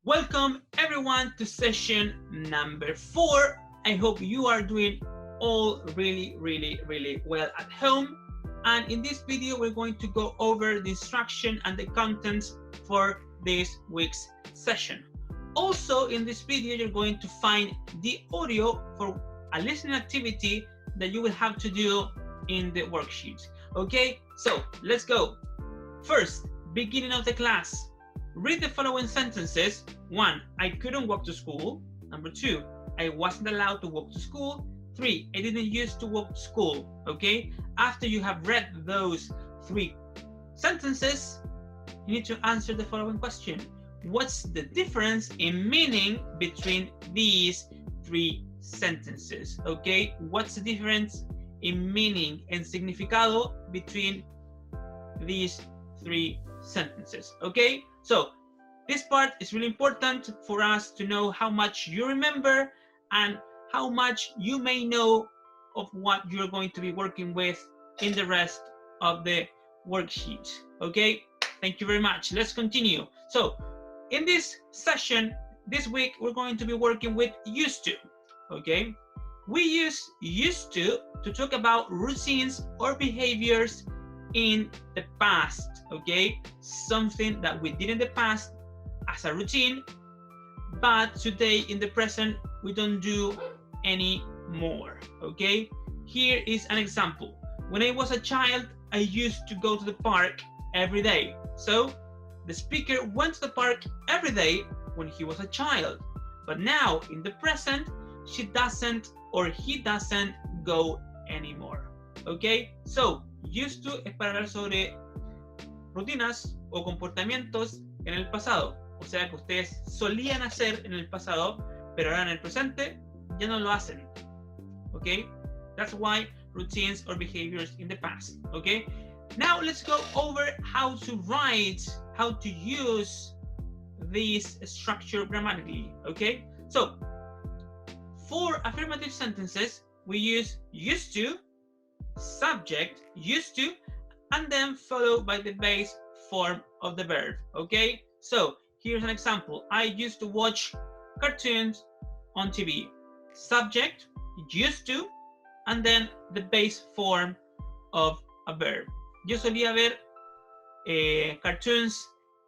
Welcome everyone to session number 4. I hope you are doing all really well at home. And in this video, we're going to go over the instruction and the contents for this week's session. Also, in this video, you're going to find the audio for a listening activity that you will have to do in the worksheet. Okay, so let's go. First, beginning of the class. Read the following sentences. 1, I couldn't walk to school. Number 2, I wasn't allowed to walk to school. 3, I didn't used to walk to school. Okay, after you have read those 3 sentences, you need to answer the following question. What's the difference in meaning between these 3 sentences? Okay, what's the difference in meaning and significado between these 3 sentences? Okay, so this part is really important for us to know how much you remember and how much you may know of what you're going to be working with in the rest of the worksheet. Okay, thank you very much. Let's continue. So in this session this week, we're going to be working with used to. Okay, we use used to talk about routines or behaviors in the past. Okay, something that we did in the past as a routine, but today in the present we don't do any more. Okay, here is an example. When I was a child, I used to go to the park every day. So the speaker went to the park every day when he was a child, but now in the present she doesn't or he doesn't go anymore. Okay, so used to es para hablar sobre rutinas o comportamientos en el pasado, o sea que ustedes solían hacer en el pasado, pero ahora en el presente ya no lo hacen. Okay, that's why routines or behaviors in the past. Okay, now let's go over how to write, how to use this structure grammatically. Okay, so for affirmative sentences we use used to, subject, used to, and then followed by the base form of the verb. Okay, so here's an example. I used to watch cartoons on TV. Subject, used to, and then the base form of a verb. Yo solía ver cartoons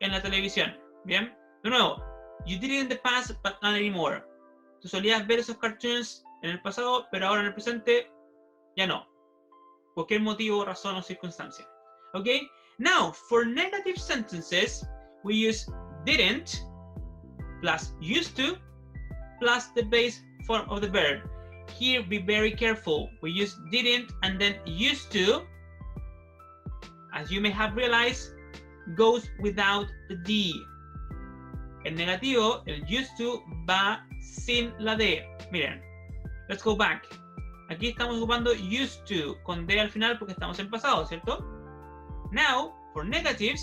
en la televisión. Bien, de nuevo, you did it in the past but not anymore. Tú solías ver esos cartoons en el pasado, pero ahora en el presente ya no. Cualquier motivo, razón o circunstancia. Okay, now for negative sentences we use didn't plus used to plus the base form of the verb. Here be very careful. We use didn't and then used to, as you may have realized, goes without the D. El negativo, el used to, va sin la D. Miren, let's go back. Aquí estamos ocupando used to con D al final porque estamos en pasado, ¿cierto? Now, for negatives,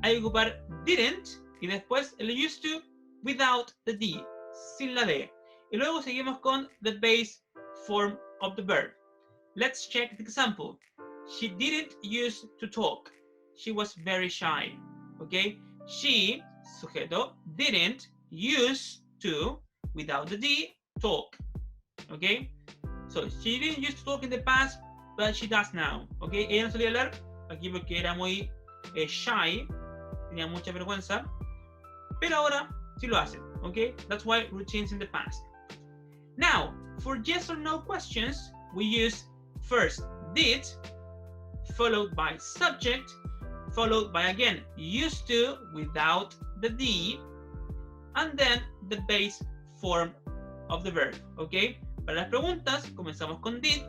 hay que ocupar didn't y después el used to without the D, sin la D. Y luego seguimos con the base form of the verb. Let's check the example. She didn't used to talk. She was very shy. Okay? She, sujeto, didn't used to, without the D, talk. Okay? So she didn't used to talk in the past, but she does now. Okay? Ella no solía hablar aquí porque era muy shy, tenía mucha vergüenza, pero ahora sí lo hace. Okay? That's why routines in the past. Now, for yes or no questions, we use first did, followed by subject, followed by again used to without the D, and then the base form of the verb. Okay? Para las preguntas, comenzamos con did,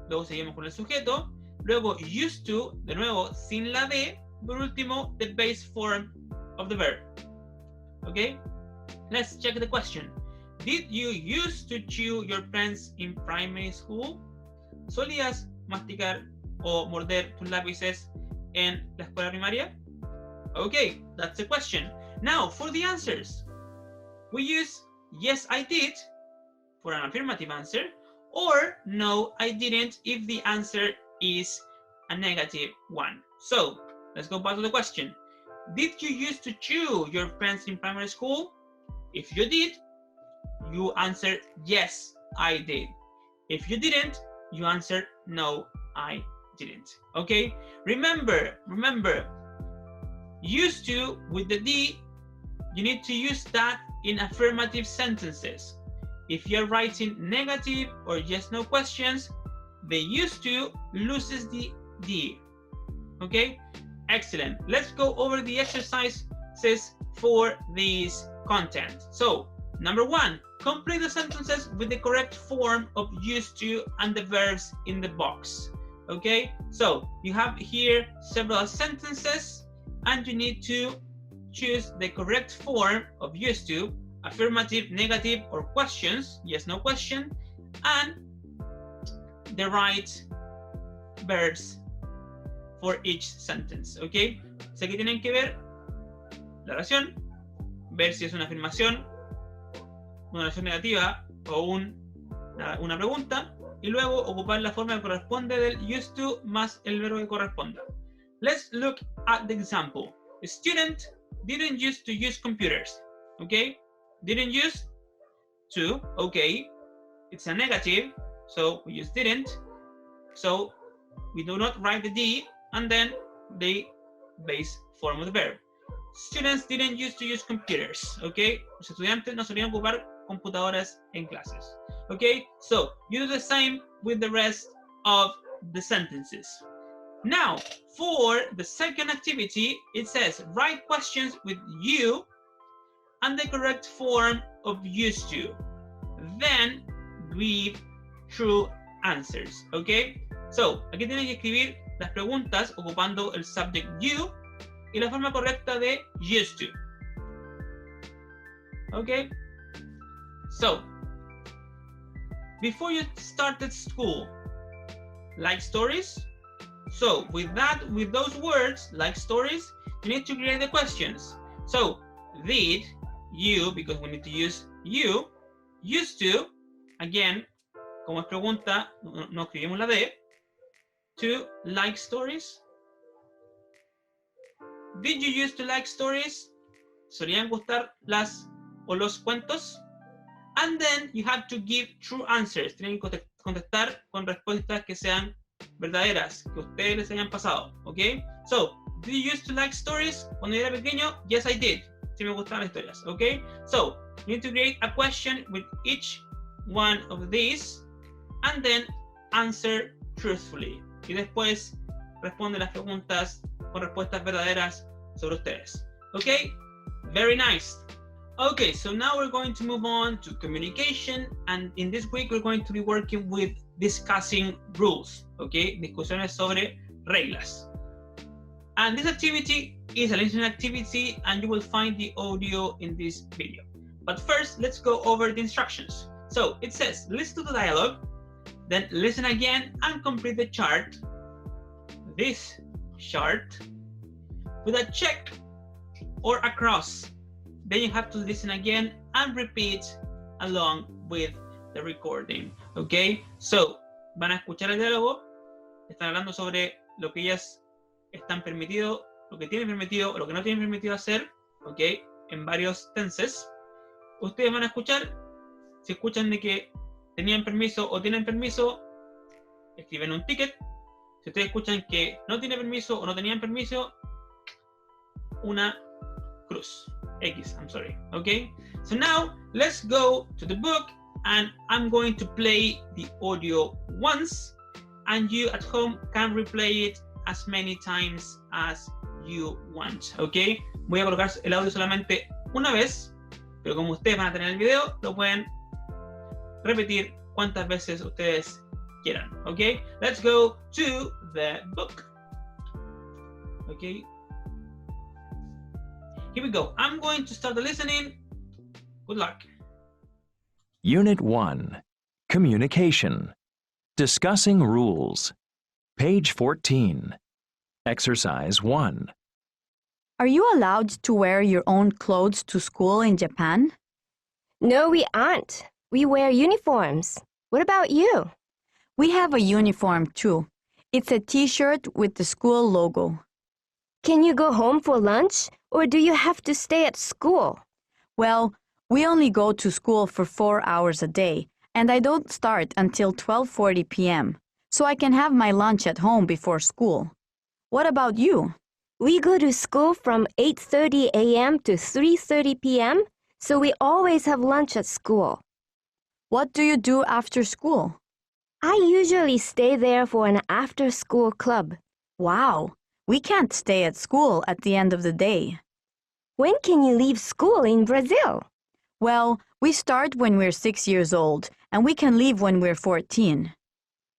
luego seguimos con el sujeto, luego used to, de nuevo sin la D, por último, the base form of the verb. Okay? Let's check the question. Did you used to chew your pens in primary school? ¿Solías masticar o morder tus lápices en la escuela primaria? Okay, that's the question. Now, for the answers, we use yes, I did for an affirmative answer, or no, I didn't if the answer is a negative one. So, let's go back to the question. Did you used to chew your pens in primary school? If you did, you answer yes, I did. If you didn't, you answer no, I didn't. Okay? Remember, used to with the D, you need to use that in affirmative sentences. If you're writing negative or yes, no questions, the used to loses the D. Okay? Excellent. Let's go over the exercises for this content. So, number 1, complete the sentences with the correct form of used to and the verbs in the box. Okay? So, you have here several sentences and you need to choose the correct form of used to, affirmative, negative, or questions, yes, no question, and the right verbs for each sentence, ¿ok? O sea que tienen que ver la oración, ver si es una afirmación, una oración negativa o una pregunta, y luego ocupar la forma que corresponde del used to más el verbo que corresponda. Let's look at the example. The student didn't used to use computers, okay? Didn't use to, okay, it's a negative, so we use didn't, so we do not write the D and then the base form of the verb. Students didn't used to use computers, okay? Los estudiantes no solían ocupar computadoras en clases, okay? So you do the same with the rest of the sentences. Now, for the second activity, it says write questions with you and the correct form of used to. Then give true answers, okay? So, aquí tienen que escribir las preguntas ocupando el subject you y la forma correcta de used to. Okay? So, before you started school, like stories? So, with those words, like stories, you need to create the questions. So, did you, because we need to use you, used to, again, como es pregunta, no escribimos la D, to like stories? Did you used to like stories? ¿Solían gustar las o los cuentos? And then you have to give true answers. Tienen que contestar con respuestas que sean verdaderas, que ustedes les hayan pasado, ¿ok? So, did you used to like stories? Cuando yo era pequeño, yes I did. Sí me gustaban las historias, ¿ok? So, you need to create a question with each one of these and then answer truthfully. Y después responde las preguntas con respuestas verdaderas sobre ustedes. ¿Ok? Very nice. Okay, so now we're going to move on to communication, and in this week we're going to be working with discussing rules, okay? Discusiones sobre reglas. And this activity is a listening activity, and you will find the audio in this video. But first, let's go over the instructions. So it says, listen to the dialogue, then listen again and complete the chart, this chart, with a check or a cross. Then you have to listen again and repeat along with the recording, okay? So, van a escuchar el diálogo, están hablando sobre lo que ellas están permitido, lo que tienen permitido o lo que no tienen permitido hacer, okay? En varios tenses. Ustedes van a escuchar, si escuchan de que tenían permiso o tienen permiso, escriben un ticket. Si ustedes escuchan que no tienen permiso o no tenían permiso, una cruz. X, I'm sorry, okay? So now, let's go to the book, and I'm going to play the audio once, and you at home can replay it as many times as you want, okay? Voy a colocar el audio solamente una vez, pero como ustedes van a tener el video, lo pueden repetir cuantas veces ustedes quieran, okay? Let's go to the book, okay? Here we go. I'm going to start the listening. Good luck. Unit 1. Communication. Discussing rules. Page 14. Exercise 1. Are you allowed to wear your own clothes to school in Japan? No, we aren't. We wear uniforms. What about you? We have a uniform too. It's a t-shirt with the school logo. Can you go home for lunch, or do you have to stay at school? Well, We only go to school for 4 hours a day, and I don't start until 12:40 p.m., so I can have my lunch at home before school. What about you? We go to school from 8:30 a.m. to 3:30 p.m., so we always have lunch at school. What do you do after school? I usually stay there for an after-school club. Wow, we can't stay at school at the end of the day. When can you leave school in Brazil? Well, we start when we're 6 years old, and we can leave when we're 14.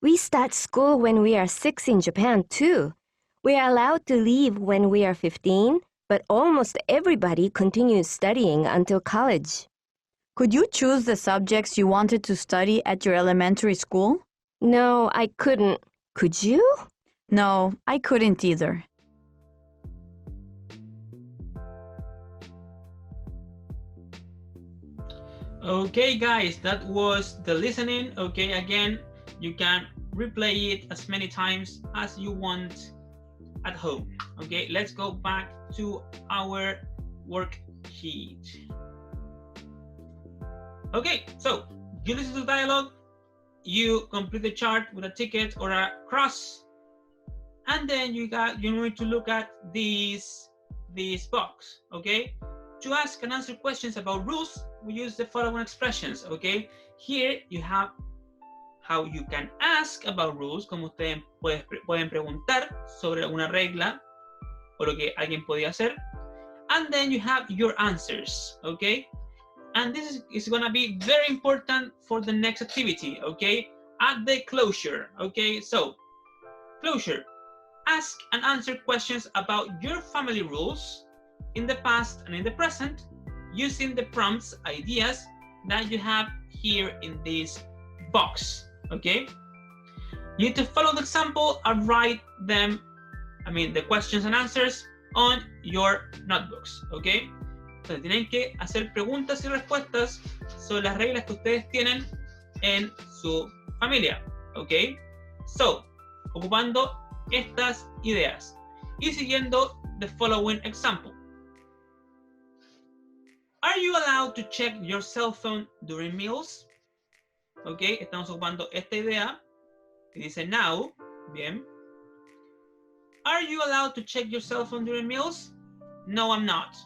We start school when we are 6 in Japan, too. We are allowed to leave when we are 15, but almost everybody continues studying until college. Could you choose the subjects you wanted to study at your elementary school? No, I couldn't. Could you? No, I couldn't either. Okay, guys, that was the listening. Okay, again, you can replay it as many times as you want at home. Okay, let's go back to our worksheet. Okay, so you listen to the dialogue, you complete the chart with a ticket or a cross, and then you need to look at this box. Okay, to ask and answer questions about rules, we use the following expressions. Okay, here you have how you can ask about rules, como ustedes pueden preguntar sobre alguna regla o lo que alguien podía hacer, and then you have your answers. Okay, and this is going to be very important for the next activity. Okay, at the closure. Okay, so closure, ask and answer questions about your family rules in the past and in the present using the prompts, ideas that you have here in this box. Okay, you need to follow the example and write them, the questions and answers on your notebooks. Okay, entonces tienen que hacer preguntas y respuestas sobre las reglas que ustedes tienen en su familia. Okay, so ocupando estas ideas y siguiendo the following example. Are you allowed to check your cell phone during meals? Ok, estamos ocupando esta idea que dice now. Bien. Are you allowed to check your cell phone during meals? No, I'm not.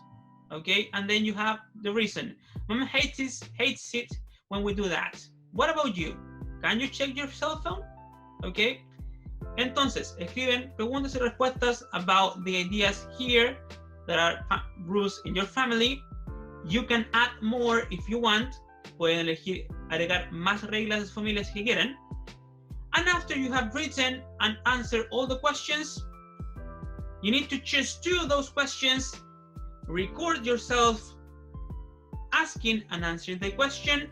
Okay, and then you have the reason. Mom hates it when we do that. What about you? Can you check your cell phone? Ok, entonces escriben preguntas y respuestas about the ideas here that are rules in your family. You can add more if you want. Pueden elegir agregar más reglas de sus familias si quieren. And after you have written and answered all the questions, you need to choose 2 of those questions, record yourself asking and answering the question,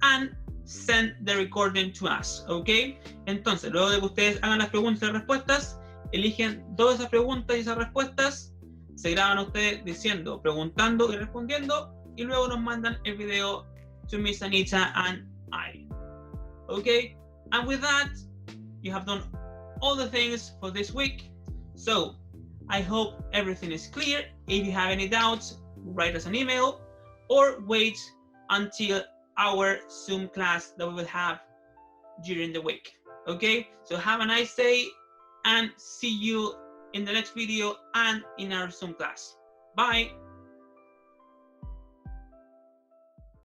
and send the recording to us. Okay? Entonces, luego de que ustedes hagan las preguntas y las respuestas, eligen 2 de esas preguntas y esas respuestas, se graban ustedes diciendo, preguntando y respondiendo, y luego nos mandan el video to Miss Anita and I. Okay, and with that, you have done all the things for this week. So I hope everything is clear. If you have any doubts, write us an email or wait until our Zoom class that we will have during the week. Okay, so have a nice day and see you in the next video and in our Zoom class. Bye.